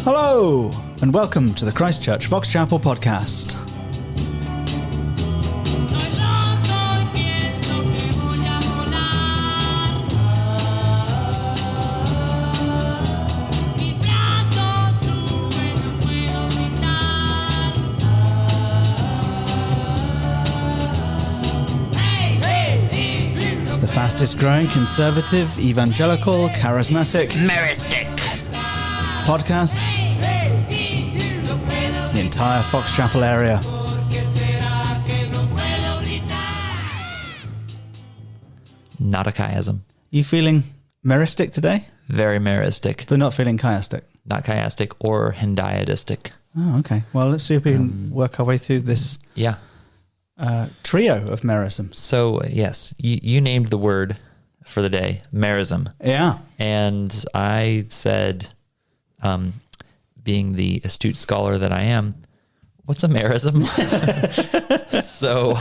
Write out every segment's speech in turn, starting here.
Hello, and welcome to the Christchurch Fox Chapel podcast. It's the fastest growing conservative, evangelical, charismatic, meristic podcast in the entire Fox Chapel area. Not a chiasm. You feeling meristic today? Very meristic. But not feeling chiastic? Not chiastic or hendiadistic. Oh, okay. Well, let's see if we can work our way through this trio of merisms. So, yes, you named the word for the day, merism. Yeah. And I said, being the astute scholar that I am, what's a merism? So,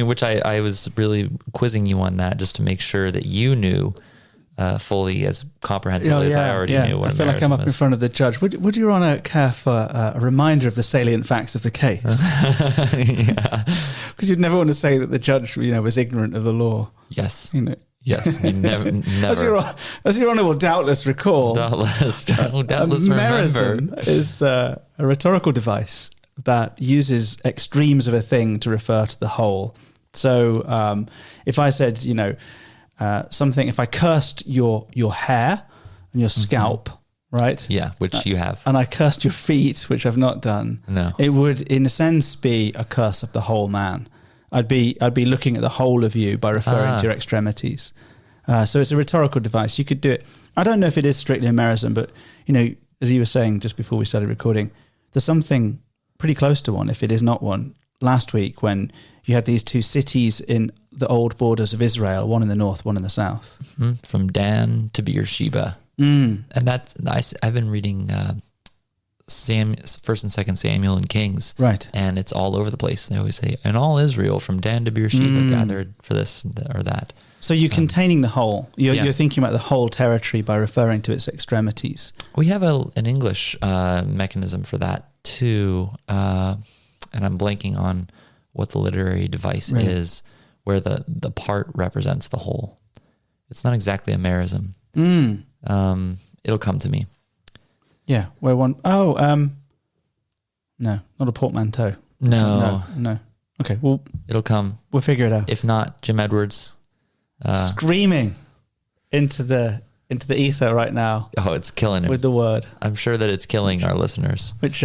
which I was really quizzing you on that just to make sure that you knew fully as comprehensively as I already knew what a merism is. I feel like I'm up in front of the judge. Would Your Honour care for a reminder of the salient facts of the case? Yeah. Because you'd never want to say that the judge, was ignorant of the law. Yes. Yes, you never. As Your Honour will doubtless recall, doubtless merism remember. is a rhetorical device that uses extremes of a thing to refer to the whole. So if I said, something, if I cursed your hair and your scalp, right? Yeah, which you have. And I cursed your feet, which I've not done. No. It would, in a sense, be a curse of the whole man. I'd be looking at the whole of you by referring to your extremities. So it's a rhetorical device. You could do it. I don't know if it is strictly a merism, but, as you were saying just before we started recording, there's something pretty close to one, if it is not one, last week when you had these two cities in the old borders of Israel, one in the north, one in the south. Mm-hmm. From Dan to Beersheba. And that's nice. I've been reading First and Second Samuel and Kings. Right. And it's all over the place. They always say, and all Israel from Dan to Beersheba gathered for this or that. So you're containing the whole. You're thinking about the whole territory by referring to its extremities. We have an English mechanism for that too. And I'm blanking on what the literary device is, where the part represents the whole. It's not exactly a merism. It'll come to me. Yeah, where one... no, not a portmanteau. No. Okay, well... It'll come. We'll figure it out. If not, Jim Edwards. Screaming into the ether right now. Oh, it's killing him. With the word. I'm sure that it's killing our listeners. Which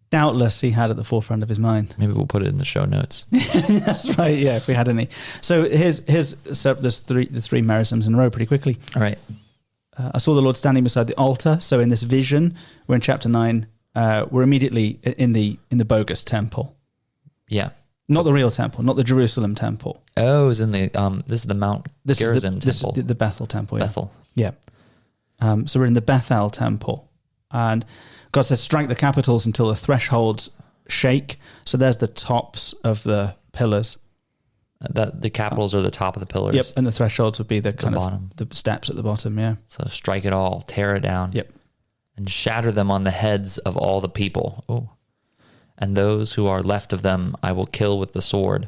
doubtless he had at the forefront of his mind. Maybe we'll put it in the show notes. That's right, yeah, if we had any. So there's the three merisms in a row pretty quickly. All right. I saw the Lord standing beside the altar. So in this vision, we're in chapter 9. We're immediately in the bogus temple. Yeah. Not the real temple, not the Jerusalem temple. Oh, it's in the this is the Mount Gerizim temple. This is the Bethel temple. Yeah. Bethel. Yeah. So we're in the Bethel temple, and God says, "Strike the capitals until the thresholds shake." So there's the tops of the pillars. The capitals are the top of the pillars. Yep, and the thresholds would be the bottom. The steps at the bottom. Yeah. So strike it all, tear it down. Yep. And shatter them on the heads of all the people. Oh. And those who are left of them I will kill with the sword.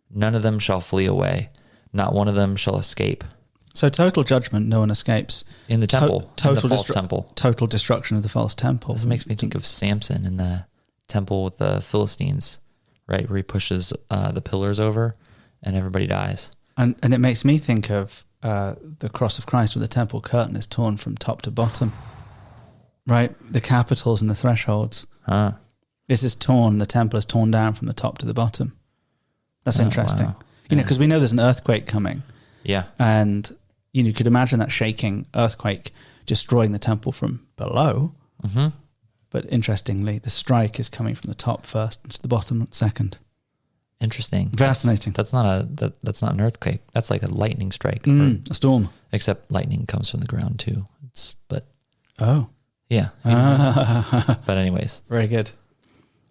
None of them shall flee away. Not one of them shall escape. So total judgment, no one escapes. In the temple, in the false temple. Total destruction of the false temple. This makes me think of Samson in the temple with the Philistines, right? Where he pushes the pillars over and everybody dies. And it makes me think of the cross of Christ where the temple curtain is torn from top to bottom. Right? The capitals and the thresholds. This is torn, the temple is torn down from the top to the bottom. That's interesting. Wow. Because we know there's an earthquake coming. Yeah. And, you could imagine that shaking earthquake destroying the temple from below. Mm-hmm. But interestingly, the strike is coming from the top first and to the bottom second. Interesting. Fascinating. That's not an earthquake. That's like a lightning strike. A storm. Except lightning comes from the ground too. Oh. Yeah. But anyways. Very good.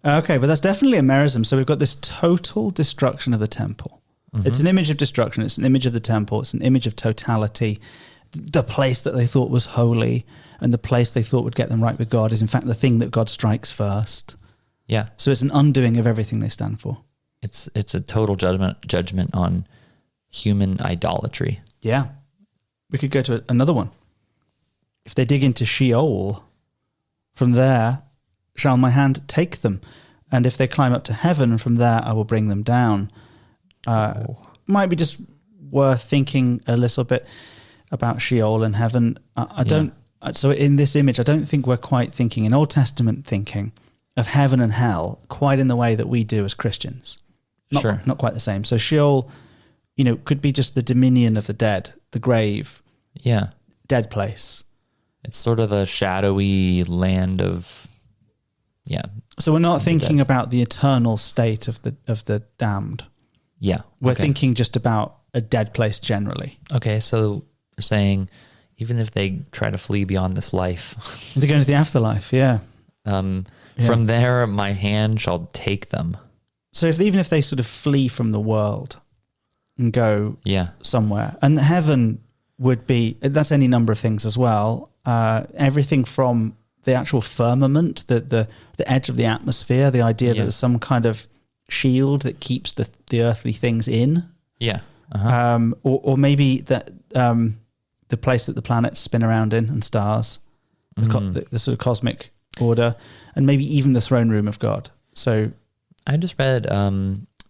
Okay, but that's definitely a merism. So we've got this total destruction of the temple. Mm-hmm. It's an image of destruction. It's an image of the temple. It's an image of totality. The place that they thought was holy and the place they thought would get them right with God is in fact the thing that God strikes first. Yeah. So it's an undoing of everything they stand for. It's a total judgment on human idolatry. Yeah. We could go to another one. If they dig into Sheol, from there shall my hand take them. And if they climb up to heaven, from there I will bring them down. Might be just worth thinking a little bit about Sheol and heaven. So in this image, I don't think we're quite thinking in Old Testament thinking of heaven and hell quite in the way that we do as Christians. Not quite the same. So Sheol, could be just the dominion of the dead, the grave. Yeah. Dead place. It's sort of the shadowy land of, So we're not thinking about the eternal state of the damned. Yeah. We're thinking just about a dead place generally. Okay, so you're saying even if they try to flee beyond this life. They go into the afterlife, yeah. From there, my hand shall take them. So even if they sort of flee from the world and go somewhere, and heaven would be, that's any number of things as well. Everything from the actual firmament, the edge of the atmosphere, the idea that there's some kind of shield that keeps the earthly things in. Yeah. Uh-huh. Or maybe that the place that the planets spin around in and stars, the sort of cosmic order, and maybe even the throne room of God. So I just read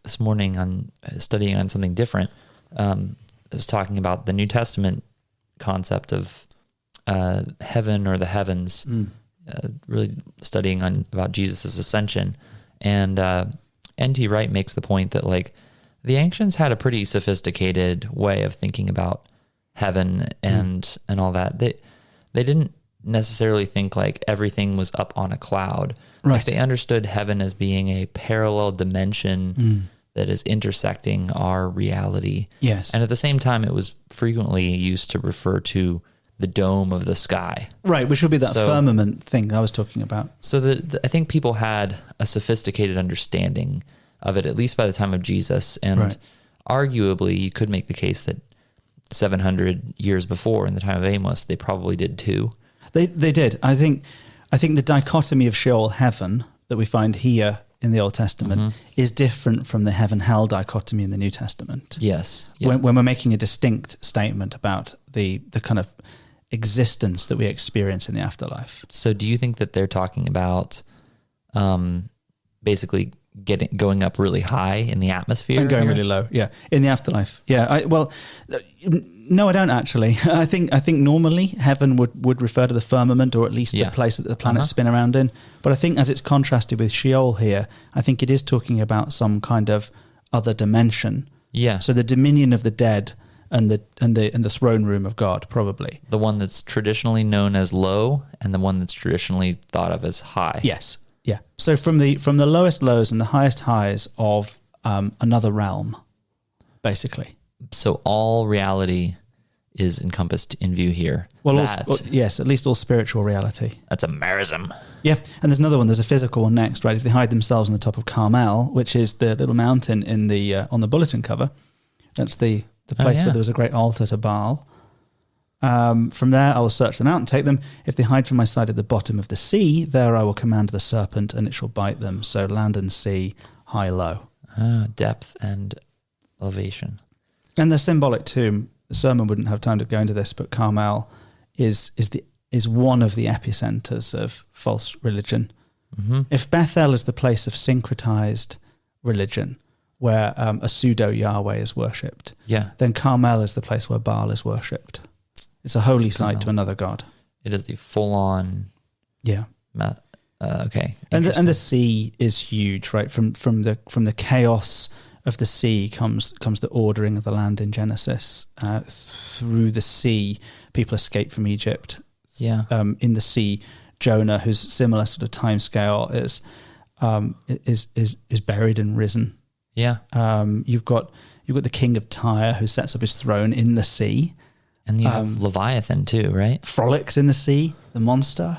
this morning on studying on something different. It was talking about the New Testament concept of heaven or the heavens, really studying about Jesus' ascension. And N.T. Wright makes the point that like the ancients had a pretty sophisticated way of thinking about heaven and all that. They didn't necessarily think like everything was up on a cloud. Right. Like they understood heaven as being a parallel dimension that is intersecting our reality. Yes. And at the same time, it was frequently used to refer to the dome of the sky. Right, which would be that firmament thing I was talking about. So I think people had a sophisticated understanding of it, at least by the time of Jesus. And arguably, you could make the case that 700 years before, in the time of Amos, they probably did too. They did. I think the dichotomy of Sheol heaven that we find here in the Old Testament is different from the heaven-hell dichotomy in the New Testament. Yes. Yeah. When we're making a distinct statement about the kind of existence that we experience in the afterlife. So do you think that they're talking about basically going up really high in the atmosphere? And going really low, in the afterlife. Yeah, no, I don't actually. I think normally heaven would refer to the firmament, or at least the place that the planets spin around in. But I think as it's contrasted with Sheol here, I think it is talking about some kind of other dimension. Yeah. So the dominion of the dead and the throne room of God, probably. The one that's traditionally known as low and the one that's traditionally thought of as high. Yes. Yeah. So from the lowest lows and the highest highs of another realm, basically. So all reality is encompassed in view here. Well, yes, at least all spiritual reality. That's a merism. Yeah, and there's another one. There's a physical one next, right? If they hide themselves on the top of Carmel, which is the little mountain in the on the bulletin cover, that's the place where there was a great altar to Baal. From there, I will search them out and take them. If they hide from my sight at the bottom of the sea, there I will command the serpent, and it shall bite them. So land and sea, high, low. Depth and elevation. And the symbolic tomb, the sermon wouldn't have time to go into this, but Carmel is one of the epicenters of false religion. Mm-hmm. If Bethel is the place of syncretized religion, where a pseudo-Yahweh is worshipped, then Carmel is the place where Baal is worshipped. It's a holy site to another god. It is the full-on... Yeah. Okay. And the sea is huge, right? From the chaos of the sea comes the ordering of the land in Genesis. Through the sea, people escape from Egypt. Yeah. In the sea, Jonah, who's similar sort of timescale, is buried and risen. Yeah. You've got the king of Tyre who sets up his throne in the sea. And you have Leviathan too, right? Frolics in the sea, the monster.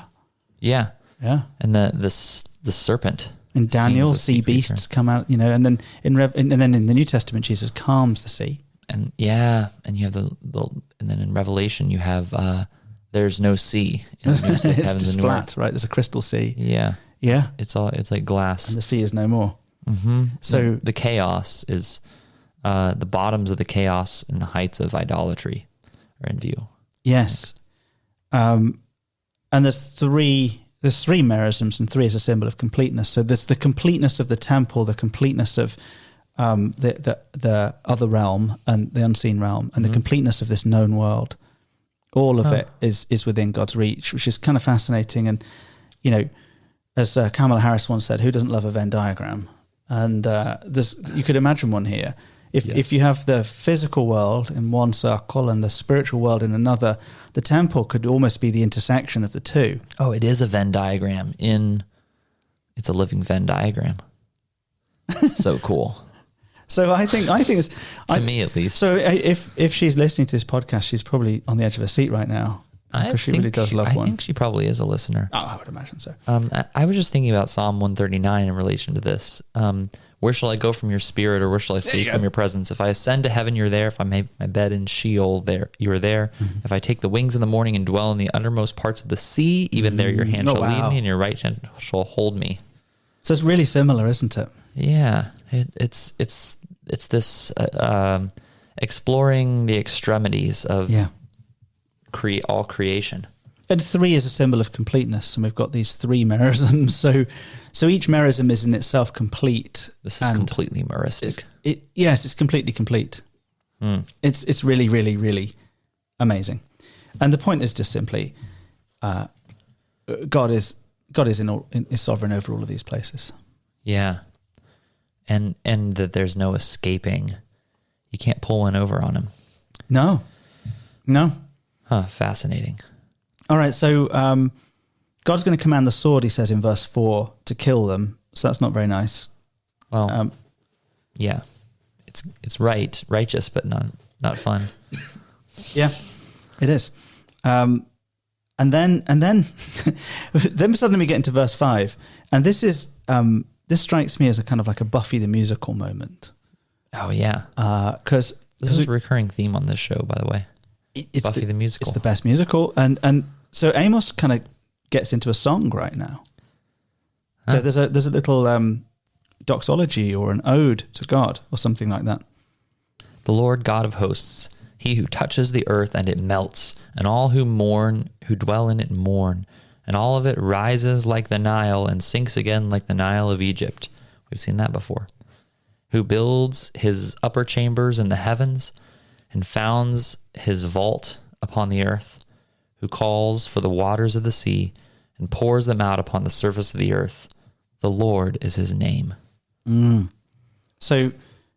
Yeah. Yeah. And the serpent. In Daniel, sea beasts come out, and then in the New Testament, Jesus calms the sea. And you have and then in Revelation you have there's no sea in the new It's heavens just and new flat, earth. right? There's a crystal sea. Yeah. Yeah. It's like glass. And the sea is no more. Mm-hmm. So the chaos is, the bottoms of the chaos and the heights of idolatry are in view. yes. And there's three merisms, and 3 is a symbol of completeness. So there's the completeness of the temple, the completeness of the other realm and the unseen realm, and the completeness of this known world. All of it is within God's reach, which is kind of fascinating. And, you know, as Kamala Harris once said, who doesn't love a Venn diagram? And you could imagine one here. If you have the physical world in one circle and the spiritual world in another, the temple could almost be the intersection of the two. Oh, it is a Venn diagram. It's a living Venn diagram. So cool. So I think it's to me at least. So if she's listening to this podcast, she's probably on the edge of her seat right now, because she really does love one. I think she probably is a listener. Oh, I would imagine so. I was just thinking about Psalm 139 in relation to this. Where shall I go from your spirit, or where shall I flee from your presence? If I ascend to heaven, you're there. If I make my bed in Sheol, there you are there. Mm-hmm. If I take the wings in the morning and dwell in the uttermost parts of the sea, even there your hand shall lead me, and your right hand shall hold me. So it's really similar, isn't it? Yeah, it's this exploring the extremities of all creation. And 3 is a symbol of completeness, and we've got these 3 merisms. So each merism is in itself complete. This is completely meristic. Yes, it's completely complete. It's really, really, really amazing. And the point is just simply, God is sovereign over all of these places. Yeah, and that there's no escaping. You can't pull one over on him. No. Huh, fascinating. All right, so God's going to command the sword, he says in verse 4, to kill them. So that's not very nice. Well, yeah, it's righteous, but not fun. Yeah, it is. And then then suddenly we get into verse 5, and this strikes me as a kind of like a Buffy the Musical moment. Oh yeah, because this is a recurring theme on this show, by the way. It's Buffy the Musical. It's the best musical, and so Amos kind of gets into a song right now. So there's a little doxology or an ode to God or something like that. The Lord God of hosts, he who touches the earth and it melts, and all who dwell in it mourn, and all of it rises like the Nile and sinks again like the Nile of Egypt. We've seen that before. Who builds his upper chambers in the heavens and founds his vault upon the earth, who calls for the waters of the sea and pours them out upon the surface of the earth. The Lord is his name. So,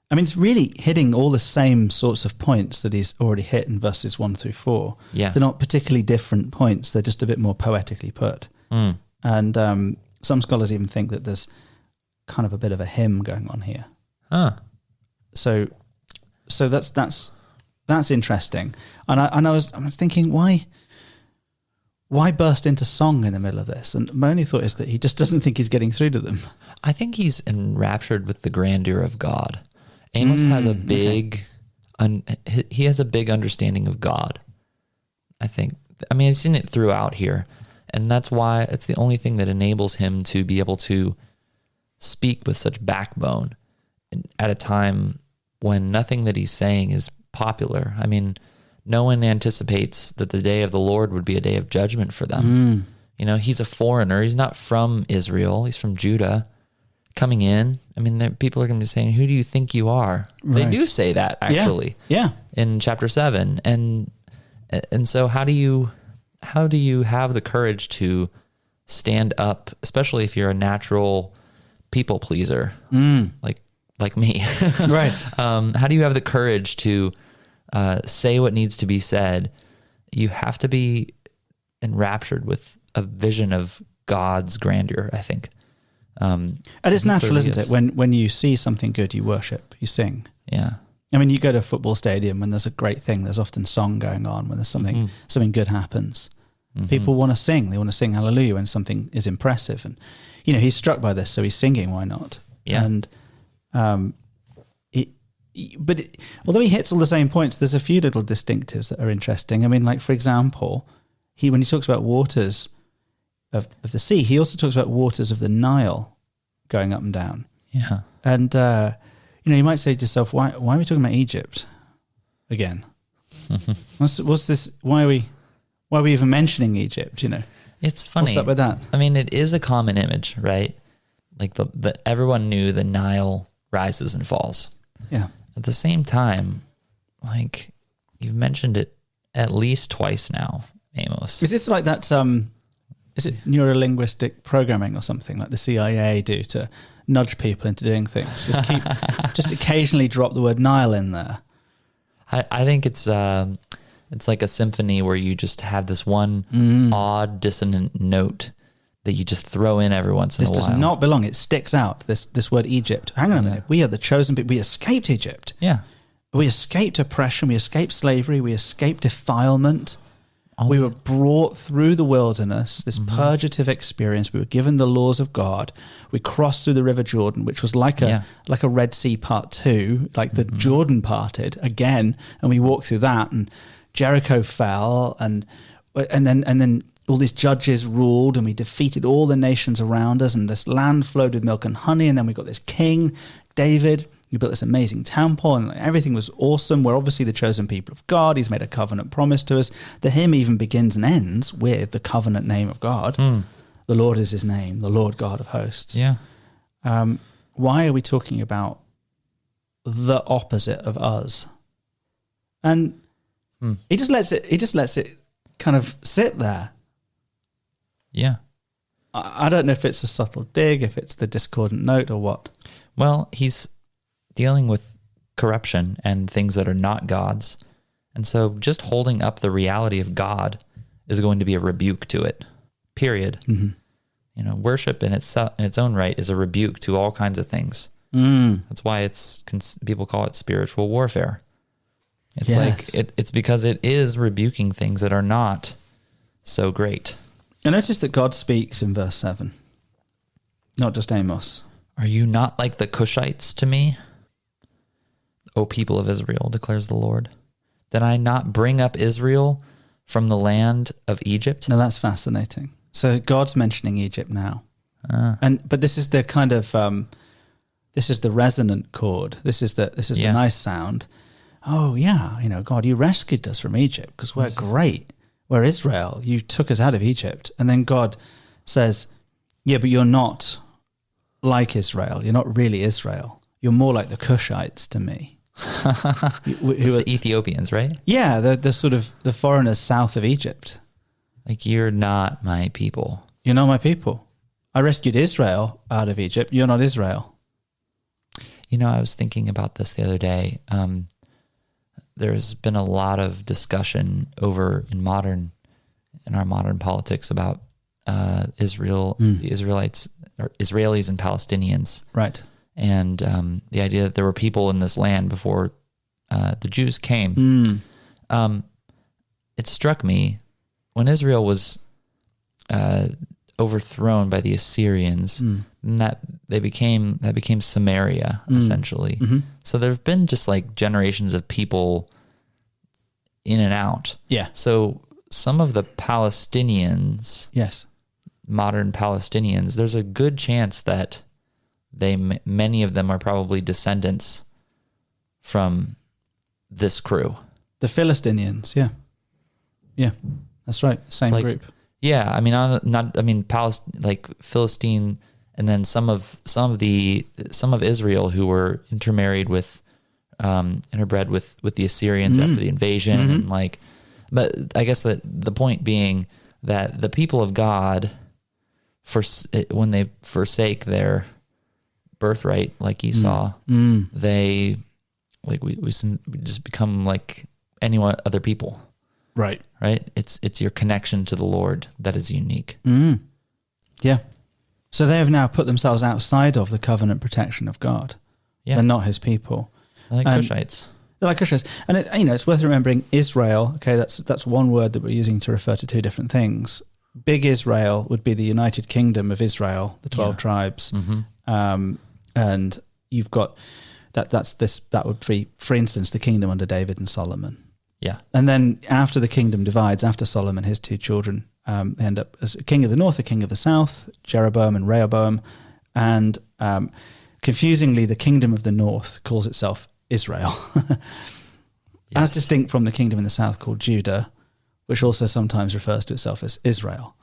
I mean, it's really hitting all the same sorts of points that he's already hit in verses 1 through 4. Yeah. They're not particularly different points. They're just a bit more poetically put. And some scholars even think that there's kind of a bit of a hymn going on here. Huh. So that's interesting. And I was thinking, why burst into song in the middle of this? And my only thought is that he just doesn't think he's getting through to them. I think he's enraptured with the grandeur of God. Amos has a big, he has a big understanding of God. I think. I mean, I've seen it throughout here, and that's why it's the only thing that enables him to be able to speak with such backbone at a time when nothing that he's saying is popular. I mean, no one anticipates that the day of the Lord would be a day of judgment for them. You know, he's a foreigner. He's not from Israel. He's from Judah. Coming in, I mean, people are going to be saying, "Who do you think you are?" Right. They do say that, actually. Yeah. In chapter 7, and so how do you have the courage to stand up, especially if you're a natural people pleaser, like me? Right. How do you have the courage to say what needs to be said? You have to be enraptured with a vision of God's grandeur, I think. And it's natural, isn't it? When you see something good, you worship, you sing. Yeah. I mean, you go to a football stadium when there's a great thing, there's often song going on. When there's something good happens, people want to sing. They want to sing hallelujah when something is impressive. And, you know, he's struck by this, so he's singing. Why not? Yeah. And, although he hits all the same points, there's a few little distinctives that are interesting. I mean, like, for example, when he talks about waters of the sea, he also talks about waters of the Nile going up and down. Yeah. And, you might say to yourself, why are we talking about Egypt again? What's this? Why are we even mentioning Egypt? It's funny. What's up with that? I mean, it is a common image, right? Like everyone knew the Nile rises and falls. Yeah. At the same time, like you've mentioned it at least twice now, Amos. Is this like that? Is it neurolinguistic programming or something like the CIA do to nudge people into doing things? Just occasionally drop the word Nile in there. I think it's like a symphony where you just have this one odd dissonant note that you just throw in every once in a while. This does not belong. It sticks out. This word Egypt. Hang on a minute. We are the chosen people. We escaped Egypt. Yeah. We escaped oppression. We escaped slavery. We escaped defilement. We were brought through the wilderness, this purgative experience. We were given the laws of God. We crossed through the River Jordan, which was like a Red Sea Part 2, like the Jordan parted again, and we walked through that, and Jericho fell, and then all these judges ruled, and we defeated all the nations around us, and this land flowed with milk and honey, and then we got this king, David. He built this amazing temple, and everything was awesome. We're obviously the chosen people of God. He's made a covenant promise to us. The hymn even begins and ends with the covenant name of God. The Lord is his name, the Lord God of hosts. Yeah. Why are we talking about the opposite of us? And he just lets it kind of sit there. Yeah. I don't know if it's a subtle dig, if it's the discordant note or what. Well, he's dealing with corruption and things that are not God's. And so just holding up the reality of God is going to be a rebuke to it, period. Mm-hmm. Worship in its own right is a rebuke to all kinds of things. That's why people call it spiritual warfare. It's it's because it is rebuking things that are not so great. I notice that God speaks in verse 7, not just Amos. Are you not like the Cushites to me? O people of Israel, declares the Lord. Did I not bring up Israel from the land of Egypt? Now that's fascinating. So God's mentioning Egypt now. But this is the kind of, this is the resonant chord. This is the nice sound. Oh yeah, God, you rescued us from Egypt because we're great. We're Israel. You took us out of Egypt. And then God says, yeah, but you're not like Israel. You're not really Israel. You're more like the Cushites to me. Who are the Ethiopians, right? Yeah, the sort of the foreigners south of Egypt. Like, you're not my people. You're not my people. I rescued Israel out of Egypt. You're not Israel. I was thinking about this the other day. There's been a lot of discussion in our modern politics about Israel, the Israelites, or Israelis and Palestinians. Right. And the idea that there were people in this land before the Jews came. It struck me when Israel was overthrown by the Assyrians, that became Samaria, essentially. Mm-hmm. So there have been just like generations of people in and out. Yeah. So some of the Palestinians, modern Palestinians, there's a good chance that many of them are probably descendants from this crew. The Philistinians, yeah, that's right, same group. Yeah, I mean, Philistine, and then some of Israel who were interbred with the Assyrians after the invasion, and but I guess that the point being that the people of God, when they forsake their birthright, like Esau, they we just become like other people. Right. It's your connection to the Lord that is unique. Yeah. So they have now put themselves outside of the covenant protection of God. Yeah. They're not his people. They're like Cushites. They're like Cushites. And it's worth remembering Israel. Okay, that's one word that we're using to refer to two different things. Big Israel would be the United Kingdom of Israel, the 12 tribes. Mm-hmm. And you've got that would be, for instance, the kingdom under David and Solomon. Yeah. And then after the kingdom divides, after Solomon, his two children, they end up as a king of the north, a king of the south, Jeroboam and Rehoboam. And confusingly, the kingdom of the north calls itself Israel, as distinct from the kingdom in the south called Judah, which also sometimes refers to itself as Israel.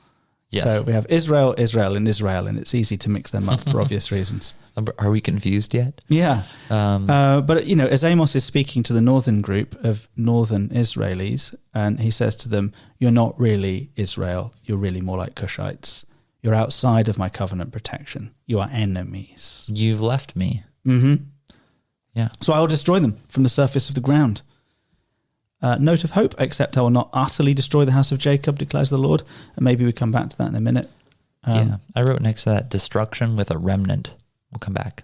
Yes. So we have Israel, Israel, and Israel, and it's easy to mix them up for obvious reasons. Are we confused yet? Yeah. But, as Amos is speaking to the northern group of northern Israelis, and he says to them, you're not really Israel. You're really more like Cushites. You're outside of my covenant protection. You are enemies. You've left me. Mm-hmm. Yeah. So I will destroy them from the surface of the ground. Note of hope, except I will not utterly destroy the house of Jacob, declares the Lord. And maybe we come back to that in a minute. I wrote next to that destruction with a remnant. We'll come back.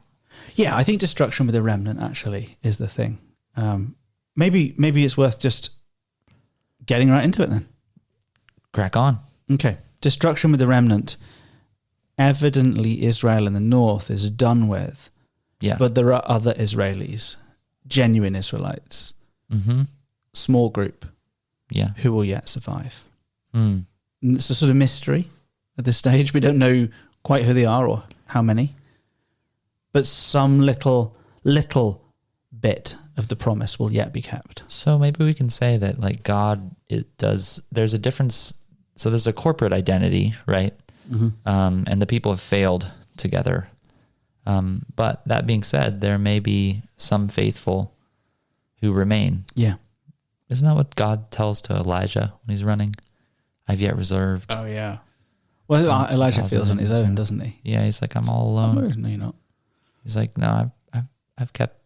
Yeah, I think destruction with a remnant actually is the thing. Maybe it's worth just getting right into it then. Crack on. Okay. Destruction with a remnant. Evidently Israel in the north is done with. Yeah. But there are other Israelis, genuine Israelites, small group, who will yet survive. And it's a sort of mystery at this stage. We don't know quite who they are or how many, but some little bit of the promise will yet be kept. So maybe we can say that like God, there's a difference. So there's a corporate identity, right? And the people have failed together. But that being said, there may be some faithful who remain. Yeah. Isn't that what God tells to Elijah when he's running? I've yet reserved. Oh, yeah. Well, Elijah feels on his own, doesn't he? Yeah, he's like, I'm all alone. No, you're not. He's like, no, I've kept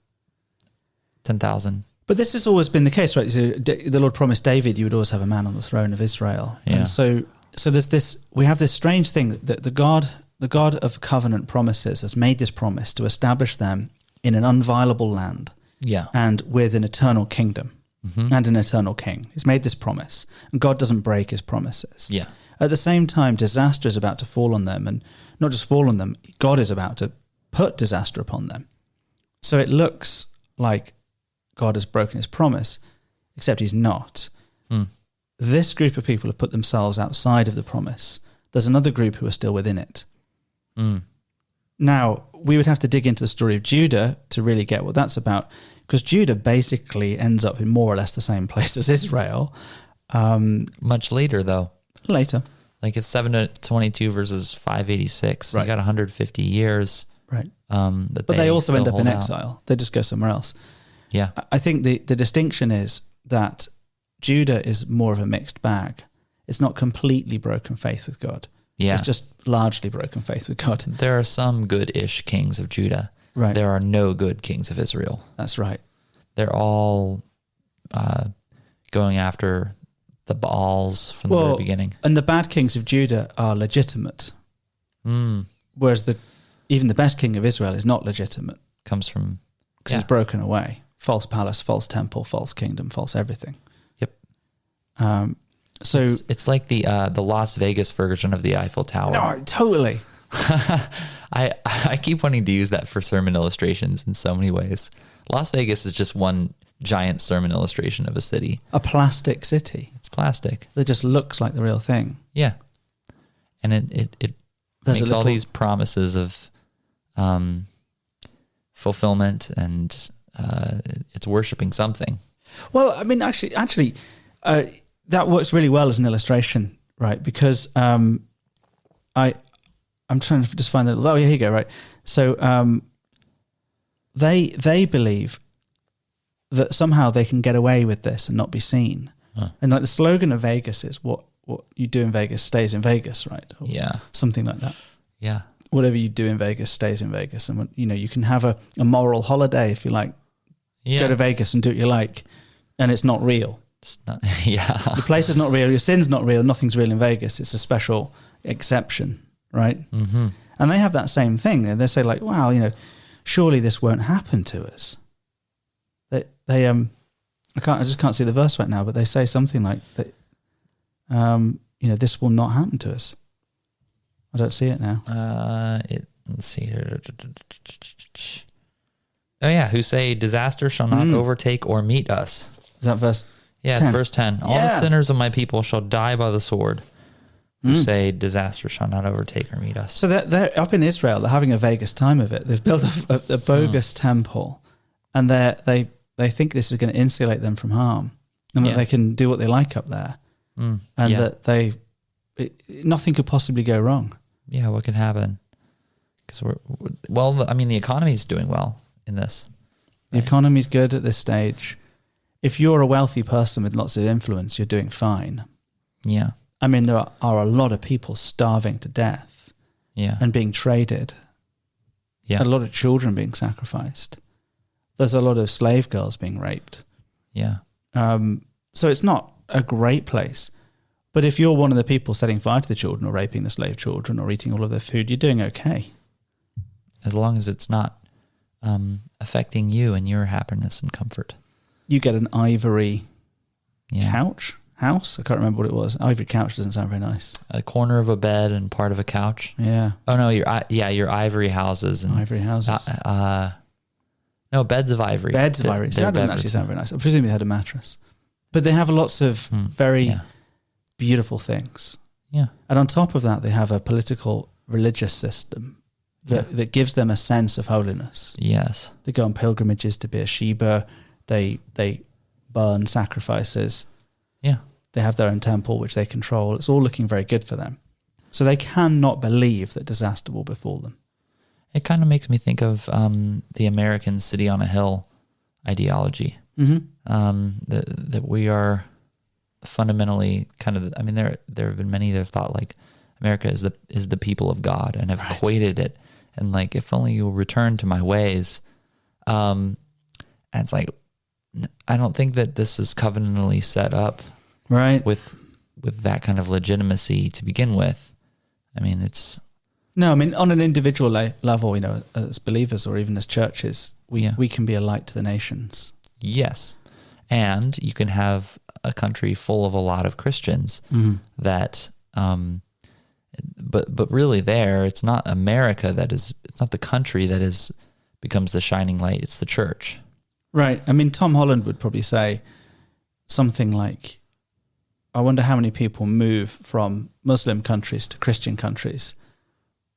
10,000. But this has always been the case, right? So the Lord promised David you would always have a man on the throne of Israel. Yeah. And so there's this, we have this strange thing that the God of covenant promises has made this promise to establish them in an unviolable land. Yeah. And with an eternal kingdom and an eternal king. He's made this promise. And God doesn't break his promises. Yeah. At the same time, disaster is about to fall on them. And not just fall on them, God is about to put disaster upon them. So it looks like God has broken his promise, except he's not. This group of people have put themselves outside of the promise. There's another group who are still within it. Now, we would have to dig into the story of Judah to really get what that's about, because Judah basically ends up in more or less the same place as Israel. Much later, though. Later. Like it's 722 versus 586. Right. You got 150 years. Right. But they also end up in hold out. exile. They just go somewhere else. Yeah. I think the distinction is that Judah is more of a mixed bag. It's not completely broken faith with God. Yeah. It's just largely broken faith with God. There are some good-ish kings of Judah. Right. There are no good kings of Israel. That's right. They're all going after the Baals from the very beginning. And the bad kings of Judah are legitimate. Whereas even the best king of Israel is not legitimate. Comes from... Because it's broken away. False palace, false temple, false kingdom, false everything. Yep. So it's like the Las Vegas version of the Eiffel Tower. No, totally. I keep wanting to use that for sermon illustrations in so many ways. Las Vegas is just one giant sermon illustration of a city. A plastic city. It's plastic. That just looks like the real thing. Yeah. And it makes all these promises of fulfillment, and it's worshiping something. Well, I mean, actually, that works really well as an illustration, right? Because I'm trying to just find that. Oh, yeah, here you go. Right. So they believe that somehow they can get away with this and not be seen. And like the slogan of Vegas is what you do in Vegas stays in Vegas, right? Or something like that. Yeah. Whatever you do in Vegas stays in Vegas. And, you can have a moral holiday if you like. Yeah. Go to Vegas and do what you like. And it's not real. It's not, yeah. The place is not real. Your sin's not real. Nothing's real in Vegas. It's a special exception, right? Mm-hmm. And they have that same thing. They say like, wow, surely this won't happen to us. I just can't see the verse right now, but they say something like that, this will not happen to us. I don't see it now. Let's see. Oh yeah, who say disaster shall not overtake or meet us. Is that verse? Yeah, 10. verse 10. All the sinners of my people shall die by the sword, who say disaster shall not overtake or meet us. So they're up in Israel. They're having a Vegas time of it. They've built a bogus temple, and they think this is going to insulate them from harm, and that they can do what they like up there, and that nothing could possibly go wrong. Yeah, what could happen? Because the economy's doing well in this. The economy's good at this stage. If you're a wealthy person with lots of influence, you're doing fine. Yeah. I mean, there are a lot of people starving to death and being traded. Yeah. A lot of children being sacrificed. There's a lot of slave girls being raped. Yeah. So it's not a great place. But if you're one of the people setting fire to the children or raping the slave children or eating all of their food, you're doing okay. As long as it's not affecting you and your happiness and comfort. You get an ivory house. I can't remember what it was. Ivory couch doesn't sound very nice. A corner of a bed and part of a couch. Yeah. Oh no, your ivory houses and ivory houses. No, beds of ivory. Beds of ivory. So that doesn't actually sound very nice. I presume they had a mattress, but they have lots of very beautiful things. Yeah. And on top of that, they have a political religious system that gives them a sense of holiness. Yes. They go on pilgrimages to Beersheba. They burn sacrifices. Yeah. They have their own temple, which they control. It's all looking very good for them. So they cannot believe that disaster will befall them. It kind of makes me think of the American city on a hill ideology. That we are fundamentally kind of, I mean, there have been many that have thought like America is the people of God and have equated it. And like, if only you'll return to my ways. And it's like, I don't think that this is covenantally set up with that kind of legitimacy to begin with. I mean, on an individual level, as believers or even as churches, we can be a light to the nations. Yes. And you can have a country full of a lot of Christians that, but really it's not America it's not the country that becomes the shining light. It's the church. Right. I mean, Tom Holland would probably say something like, I wonder how many people move from Muslim countries to Christian countries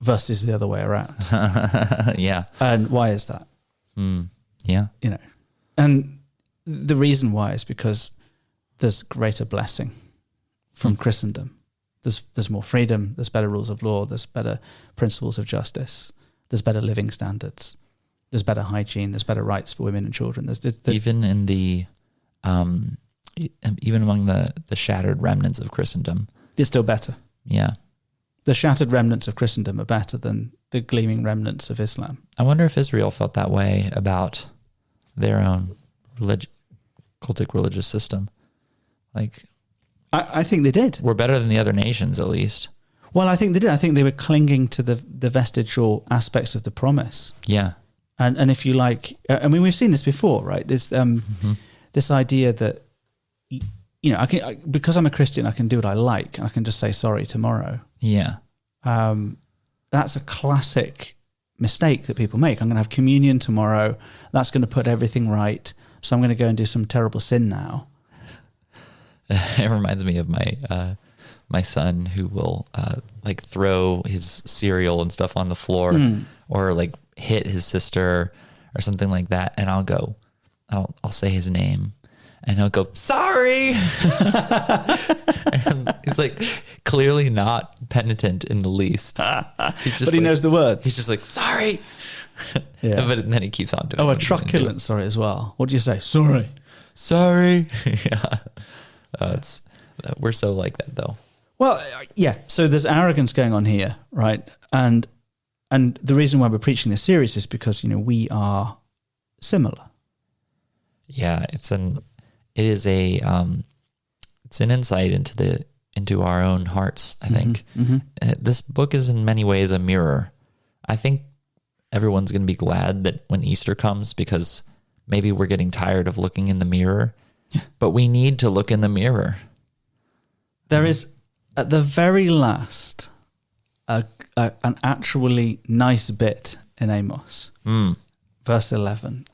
versus the other way around. Yeah. And why is that? Yeah. And the reason why is because there's greater blessing from Christendom. There's more freedom, there's better rules of law, there's better principles of justice, there's better living standards. There's better hygiene. There's better rights for women and children. Even in the, even among the shattered remnants of Christendom, it's still better. Yeah, the shattered remnants of Christendom are better than the gleaming remnants of Islam. I wonder if Israel felt that way about their own cultic religious system. Like, I think they did. We're better than the other nations, at least. Well, I think they did. I think they were clinging to the vestigial aspects of the promise. Yeah. And if you like, I mean, we've seen this before, right? There's this idea that, because I'm a Christian, I can do what I like. I can just say sorry tomorrow. Yeah. That's a classic mistake that people make. I'm going to have communion tomorrow. That's going to put everything right. So I'm going to go and do some terrible sin now. It reminds me of my son who will throw his cereal and stuff on the floor or like hit his sister or something like that, and I'll say his name and he'll go, sorry. And he's like clearly not penitent in the least. But he knows the words. He's just like, sorry. Yeah. But then he keeps on doing a truculent sorry as well. What do you say? Sorry. Yeah. We're so like that though. Well, yeah. So there's arrogance going on here, right? And the reason why we're preaching this series is because we are similar. Yeah, it's an insight into our own hearts. I think this book is in many ways a mirror. I think everyone's going to be glad that when Easter comes, because maybe we're getting tired of looking in the mirror, but we need to look in the mirror. There is, at the very last, an actually nice bit in Amos, verse 11.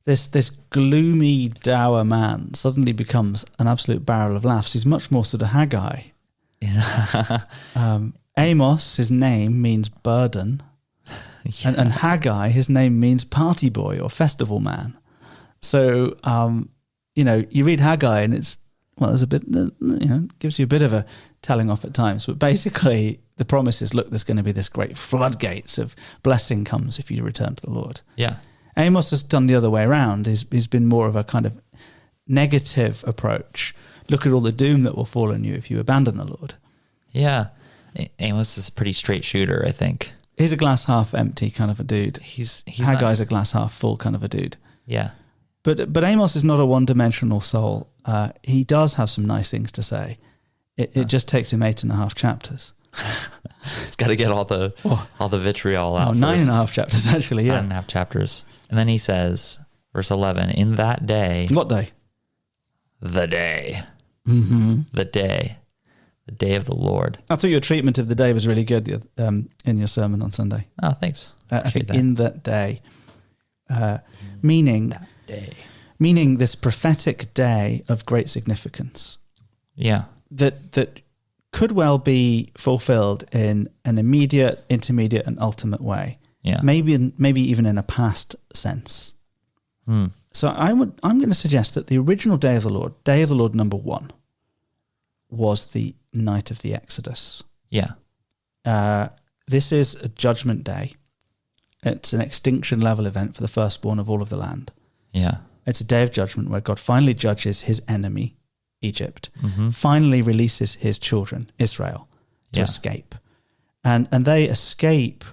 this gloomy, dour man suddenly becomes an absolute barrel of laughs. He's much more sort of Haggai. Amos, his name means burden, and Haggai, his name means party boy or festival man. So, you read Haggai and there's a bit, gives you a bit of a telling off at times, but basically the promise is, look, there's going to be this great floodgates of blessing comes if you return to the Lord. Yeah. Amos has done the other way around. He's been more of a kind of negative approach. Look at all the doom that will fall on you if you abandon the Lord. Yeah. Amos is a pretty straight shooter, I think. He's a glass half empty kind of a dude. He's Haggai's a glass half full kind of a dude. Yeah. But Amos is not a one-dimensional soul. He does have some nice things to say. It just takes him 8.5 chapters. He's got to get all the vitriol out. 9.5 chapters, actually, yeah. 9.5 chapters. And then he says, verse 11, in that day. What day? The day. Mm-hmm. The day. The day of the Lord. I thought your treatment of the day was really good in your sermon on Sunday. Oh, thanks. I think in that day, meaning this prophetic day of great significance. Yeah. That could well be fulfilled in an immediate, intermediate, and ultimate way. Yeah. Maybe even in a past sense. So I'm going to suggest that the original day of the Lord number 1, was the night of the Exodus. Yeah. This is a judgment day. It's an extinction level event for the firstborn of all of the land. Yeah. It's a day of judgment where God finally judges his enemy, Egypt, mm-hmm. finally releases his children, Israel, to escape. And they escape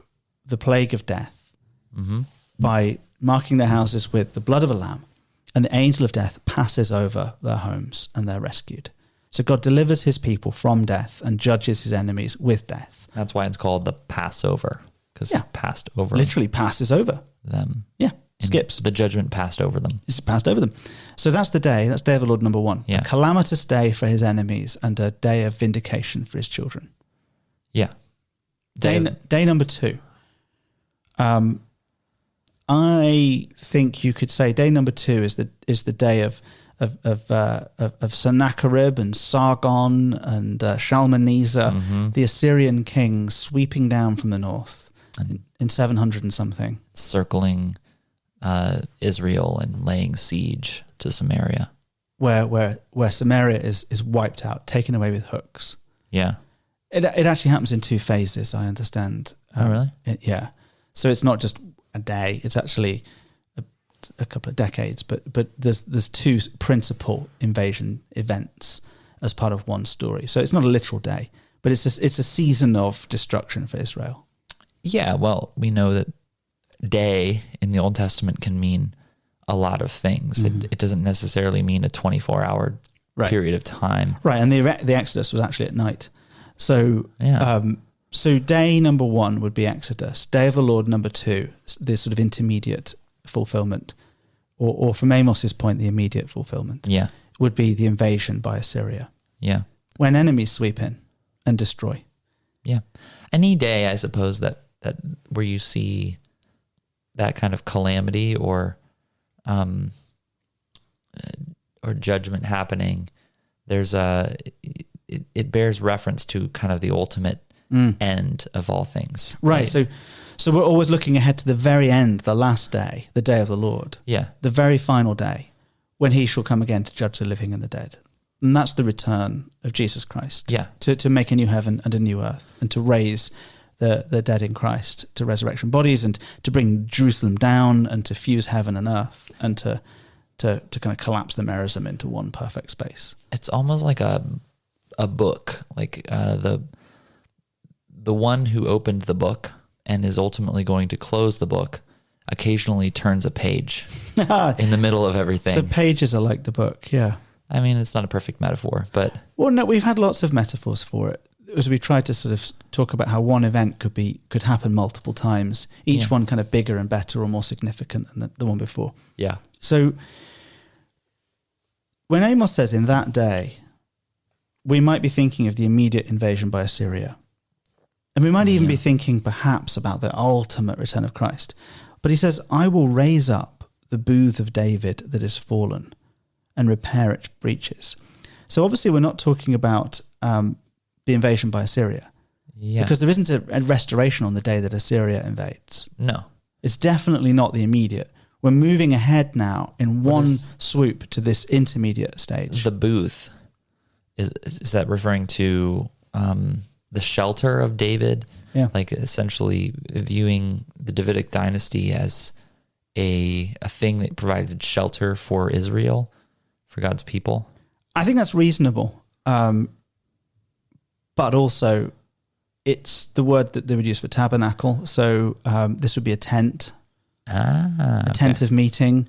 the plague of death mm-hmm. by marking their houses with the blood of a lamb, and the angel of death passes over their homes and they're rescued. So God delivers his people from death and judges his enemies with death. That's why it's called the Passover, because it passed over. Literally passes over them. Yeah, skips. The judgment passed over them. It's passed over them. So that's the day. That's Day of the Lord number 1. Yeah. A calamitous day for his enemies and a day of vindication for his children. Yeah. Day number 2. I think you could say day number 2 is the day of Sennacherib and Sargon and Shalmaneser, mm-hmm. the Assyrian kings sweeping down from the north in 700 and something, circling Israel and laying siege to Samaria, where Samaria is wiped out, taken away with hooks. Yeah, it actually happens in 2 phases. I understand. Oh, really? Yeah. So it's not just a day; it's actually a couple of decades, but there's 2 principal invasion events as part of one story. So it's not a literal day, but it's a season of destruction for Israel. Yeah, well, we know that day in the Old Testament can mean a lot of things. Mm-hmm. It doesn't necessarily mean a 24-hour period of time. Right, and the Exodus was actually at night. So so day number 1 would be Exodus. Day of the Lord number 2, this sort of intermediate fulfillment, or from Amos's point, the immediate fulfillment, would be the invasion by Assyria. Yeah. When enemies sweep in and destroy. Yeah. Any day, I suppose, that where you see that kind of calamity or judgment happening, it bears reference to kind of the ultimate end of all things. Right. So we're always looking ahead to the very end, the last day, the day of the Lord. Yeah. The very final day, when he shall come again to judge the living and the dead. And that's the return of Jesus Christ. Yeah. To make a new heaven and a new earth, and to raise the dead in Christ to resurrection bodies, and to bring Jerusalem down, and to fuse heaven and earth, and to kind of collapse the merism into one perfect space. It's almost like a book, like the one who opened the book and is ultimately going to close the book occasionally turns a page in the middle of everything. So pages are like the book, yeah. I mean, it's not a perfect metaphor, but... Well, no, we've had lots of metaphors for it, as we tried to sort of talk about how one event could happen multiple times, each one kind of bigger and better or more significant than the one before. Yeah. So when Amos says in that day, we might be thinking of the immediate invasion by Assyria. And we might even be thinking perhaps about the ultimate return of Christ. But he says, I will raise up the booth of David that is fallen, and repair its breaches. So obviously we're not talking about the invasion by Assyria. Yeah. Because there isn't a restoration on the day that Assyria invades. No. It's definitely not the immediate. We're moving ahead now in one swoop to this intermediate stage. The booth, is that referring to the shelter of David? Yeah. Like essentially viewing the Davidic dynasty as a thing that provided shelter for Israel, for God's people? I think that's reasonable. But also, it's the word that they would use for tabernacle. So this would be a tent, a tent of meeting.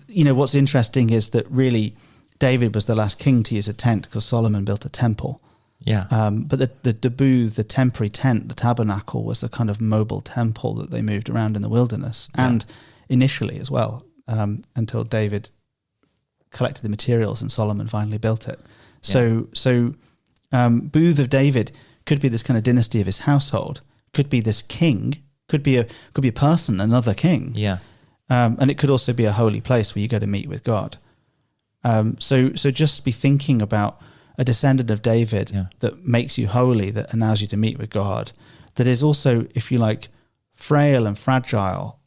You know, what's interesting is that really David was the last king to use a tent because Solomon built a temple. Yeah. But the booth, the temporary tent, the tabernacle was the kind of mobile temple that they moved around in the wilderness. Yeah. And initially as well, until David collected the materials and Solomon finally built it. So booth of David could be this kind of dynasty of his household, could be this king, could be a person, another king. Yeah. And it could also be a holy place where you go to meet with God. So just be thinking about a descendant of David that makes you holy, that allows you to meet with God, that is also, if you like, frail and fragile,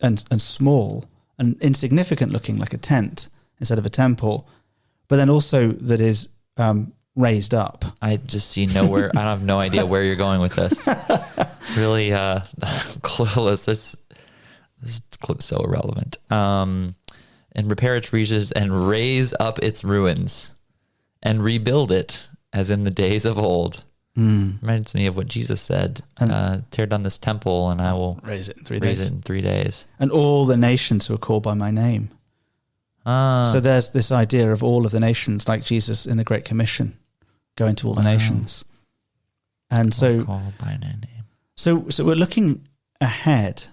and small and insignificant looking, like a tent instead of a temple, but then also that is raised up. I just see nowhere. I have no idea where you're going with this. Really clueless. This is so irrelevant. And repair its breaches and raise up its ruins and rebuild it as in the days of old. Reminds me of what Jesus said, tear down this temple and I will raise it in 3 days. And all the nations who are called by my name. So there's this idea of all of the nations, like Jesus in the Great Commission, going to all the nations. And so called by my name. So we're looking ahead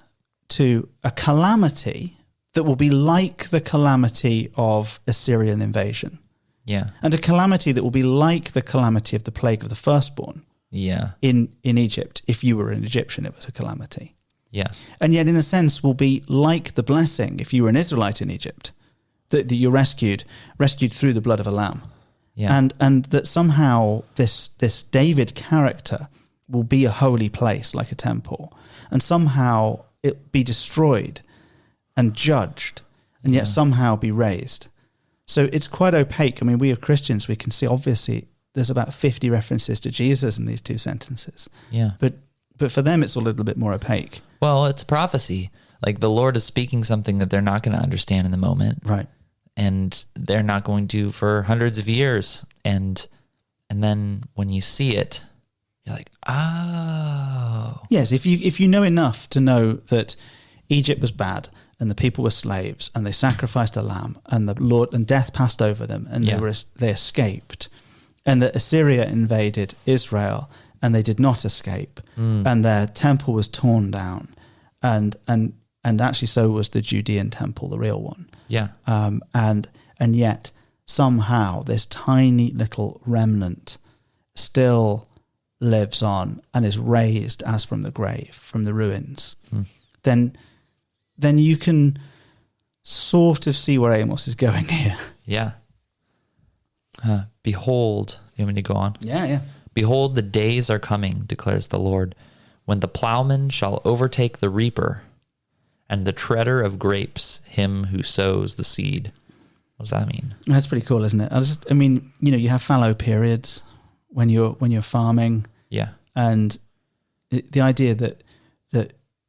to a calamity that will be like the calamity of Assyrian invasion. Yeah. And a calamity that will be like the calamity of the plague of the firstborn. Yeah. In Egypt. If you were an Egyptian, it was a calamity. Yeah. And yet, in a sense, will be like the blessing if you were an Israelite in Egypt, that you're rescued through the blood of a lamb. Yeah. And that somehow this David character will be a holy place like a temple, and somehow it be destroyed and judged, and yet somehow be raised. So it's quite opaque. I mean, we as Christians, we can see obviously there's about 50 references to Jesus in these two sentences. Yeah. But for them, it's a little bit more opaque. Well, it's prophecy. Like the Lord is speaking something that they're not going to understand in the moment. Right. And they're not going to for hundreds of years. And then when you see it, you're like, oh. Yes, if you know enough to know that Egypt was bad and the people were slaves and they sacrificed a lamb and the Lord and death passed over them and they escaped, and that Assyria invaded Israel and they did not escape, and their temple was torn down, and actually so was the Judean temple, the real one. Yeah. And yet somehow this tiny little remnant still lives on and is raised as from the grave, from the ruins. Then you can sort of see where Amos is going here. Yeah. Behold, you want me to go on? Yeah. Behold, the days are coming, declares the Lord, when the plowman shall overtake the reaper, and the treader of grapes him who sows the seed. What does that mean? That's pretty cool, isn't it? I mean, you have fallow periods when you're farming. Yeah. And the idea that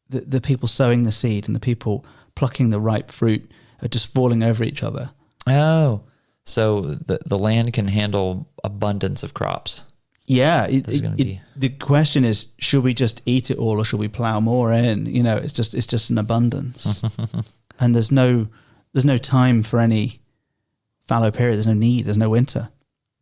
the people sowing the seed and the people plucking the ripe fruit are just falling over each other. Oh, so the land can handle abundance of crops. Yeah. The question is, should we just eat it all or should we plow more in? It's just an abundance. And there's no time for any fallow period. There's no need. There's no winter.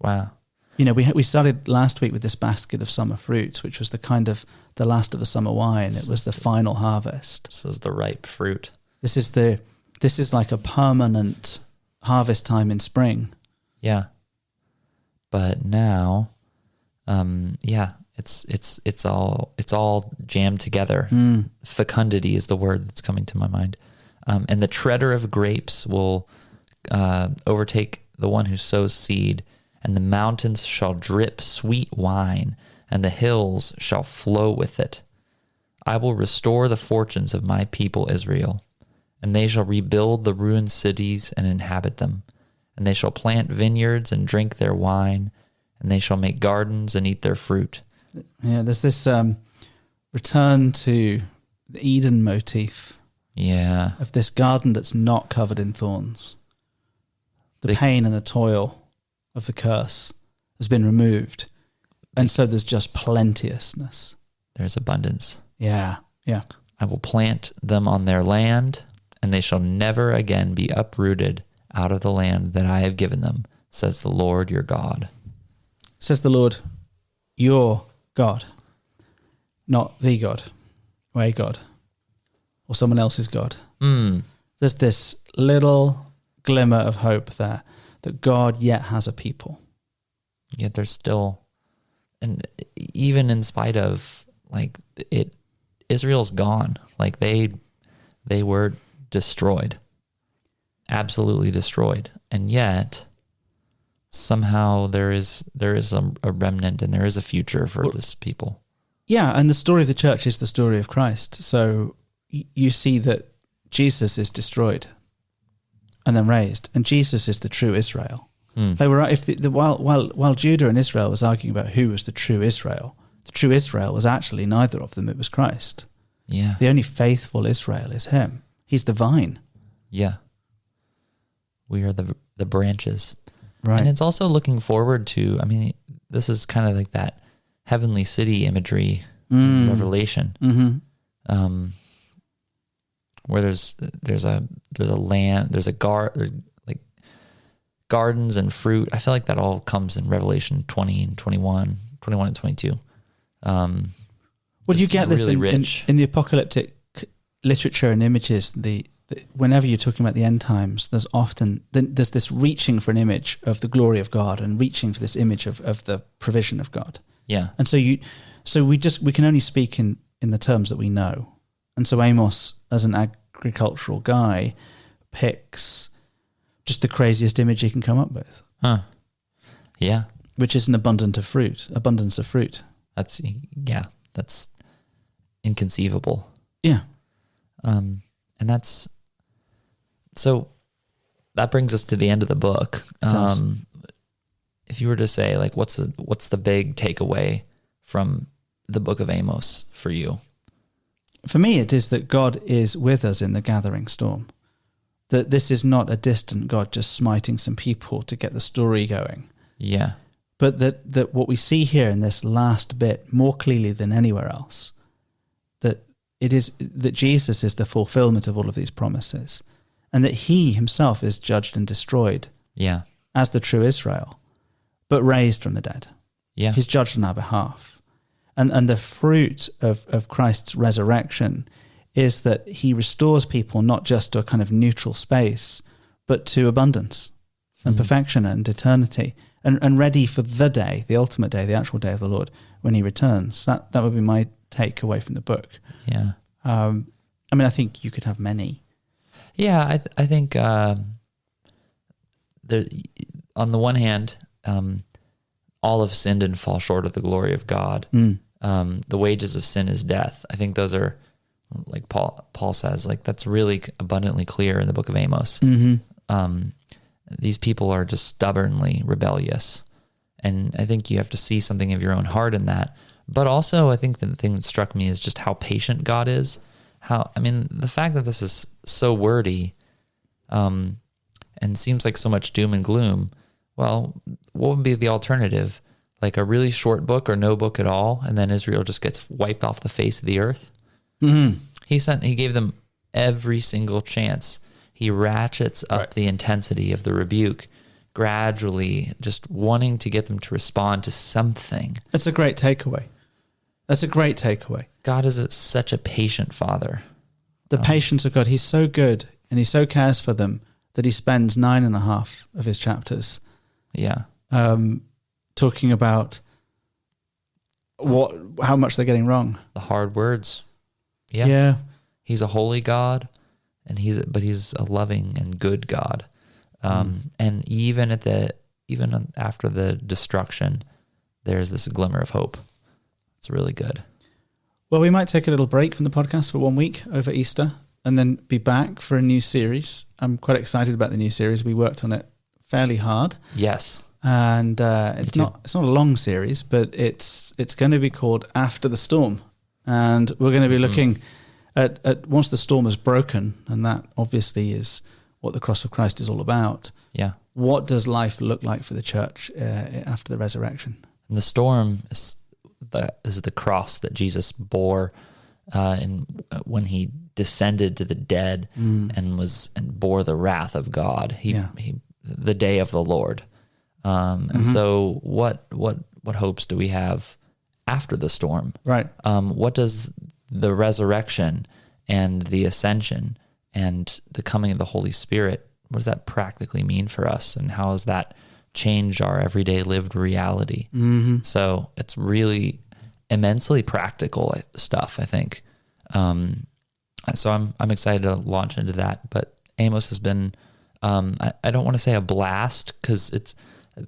Wow. We started last week with this basket of summer fruits, which was the kind of the last of the summer wine. It was the final harvest. This is the ripe fruit. This is like a permanent harvest time in spring. Yeah. But now, it's all jammed together. Fecundity is the word that's coming to my mind. And the treader of grapes will overtake the one who sows seed, and the mountains shall drip sweet wine, and the hills shall flow with it. I will restore the fortunes of my people Israel, and they shall rebuild the ruined cities and inhabit them. And they shall plant vineyards and drink their wine, and they shall make gardens and eat their fruit. Yeah, there's this return to the Eden motif. Yeah. Of this garden that's not covered in thorns. The pain and the toil of the curse has been removed. And so there's just plenteousness. There's abundance. Yeah, yeah. I will plant them on their land, and they shall never again be uprooted out of the land that I have given them, says the Lord your God. Says the Lord, your God, not the God, or a God, or someone else's God. There's this little glimmer of hope there that God yet has a people. Yet there's still, and even in spite of like it, Israel's gone. Like they were destroyed, absolutely destroyed, and yet somehow there is a remnant and there is a future for this people. Yeah, and the story of the church is the story of Christ. So you see that Jesus is destroyed and then raised, and Jesus is the true Israel. They were while Judah and Israel was arguing about who was the true Israel was actually neither of them. It was Christ. Yeah, the only faithful Israel is Him. He's the vine. Yeah, we are the branches. Right, and it's also looking forward to. I mean, this is kind of like that heavenly city imagery in Revelation. Mm-hmm. Where there's a land, there's like gardens and fruit. I feel like that all comes in Revelation 20 and 21 and 22. Well, you get this really in the apocalyptic literature and images. Whenever you're talking about the end times, there's this reaching for an image of the glory of God and reaching for this image of the provision of God. Yeah, and so we can only speak in the terms that we know. And so Amos, as an agricultural guy, picks just the craziest image he can come up with. Huh. Yeah. Which is an abundance of fruit. That's inconceivable. Yeah. And that brings us to the end of the book. If you were to say, like, what's the big takeaway from the book of Amos for you? For me, it is that God is with us in the gathering storm. That this is not a distant God just smiting some people to get the story going. Yeah. But that what we see here in this last bit, more clearly than anywhere else, that Jesus is the fulfillment of all of these promises, and that He Himself is judged and destroyed. Yeah. As the true Israel, but raised from the dead. Yeah. He's judged on our behalf. And the fruit of Christ's resurrection is that He restores people not just to a kind of neutral space, but to abundance and perfection and eternity, and ready for the day, the ultimate day, the actual day of the Lord when He returns. That would be my takeaway from the book. Yeah. I mean, I think you could have many. Yeah, I think on the one hand, all have sinned and fall short of the glory of God. The wages of sin is death. I think those are, like Paul says, like that's really abundantly clear in the book of Amos. Mm-hmm. These people are just stubbornly rebellious. And I think you have to see something of your own heart in that. But also, I think the thing that struck me is just how patient God is. The fact that this is so wordy and seems like so much doom and gloom, well, what would be the alternative? Like a really short book or no book at all, and then Israel just gets wiped off the face of the earth? Mm-hmm. He gave them every single chance. He ratchets up the intensity of the rebuke, gradually just wanting to get them to respond to something. That's a great takeaway. God is such a patient Father. The patience of God. He's so good, and He so cares for them that He spends 9.5 of His chapters talking about how much they're getting wrong. The hard words. Yeah. He's a holy God, and he's a loving and good God. And even after the destruction, there's this glimmer of hope. It's really good. Well, we might take a little break from the podcast for 1 week over Easter and then be back for a new series. I'm quite excited about the new series. We worked on it fairly hard. Yes. And it's not a long series, but it's going to be called After the Storm. And we're going to be looking at once the storm is broken, and that obviously is what the cross of Christ is all about. Yeah. What does life look like for the church after the resurrection? And the storm is the cross that Jesus bore when he descended to the dead and bore the wrath of God. He the day of the Lord. And so what hopes do we have after the storm? Right. What does the resurrection and the ascension and the coming of the Holy Spirit, what does that practically mean for us? And how has that changed our everyday lived reality? So it's really immensely practical stuff, I think. So I'm excited to launch into that. But Amos has been, I don't want to say a blast, because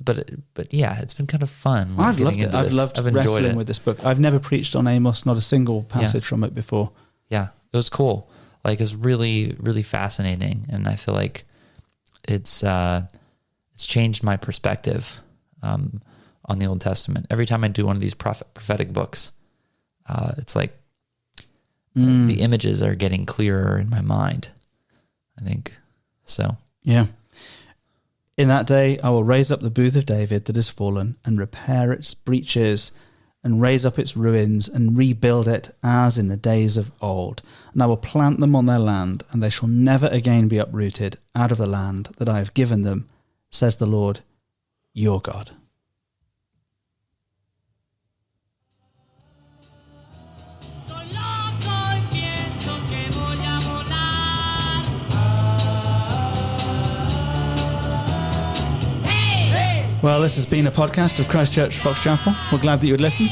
but yeah, it's been kind of fun. I've loved it. I've loved wrestling with this book. I've never preached on Amos, not a single passage from it before. Yeah, it was cool. Like, it's really, really fascinating, and I feel like it's changed my perspective on the Old Testament. Every time I do one of these prophetic books, it's like the images are getting clearer in my mind, I think. So yeah. In that day, I will raise up the booth of David that is fallen, and repair its breaches, and raise up its ruins, and rebuild it as in the days of old. And I will plant them on their land, and they shall never again be uprooted out of the land that I have given them, says the Lord, your God. Well, this has been a podcast of Christ Church Fox Chapel. We're glad that you would listen.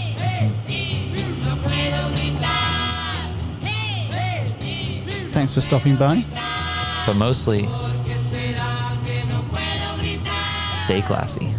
Thanks for stopping by. But mostly, stay classy.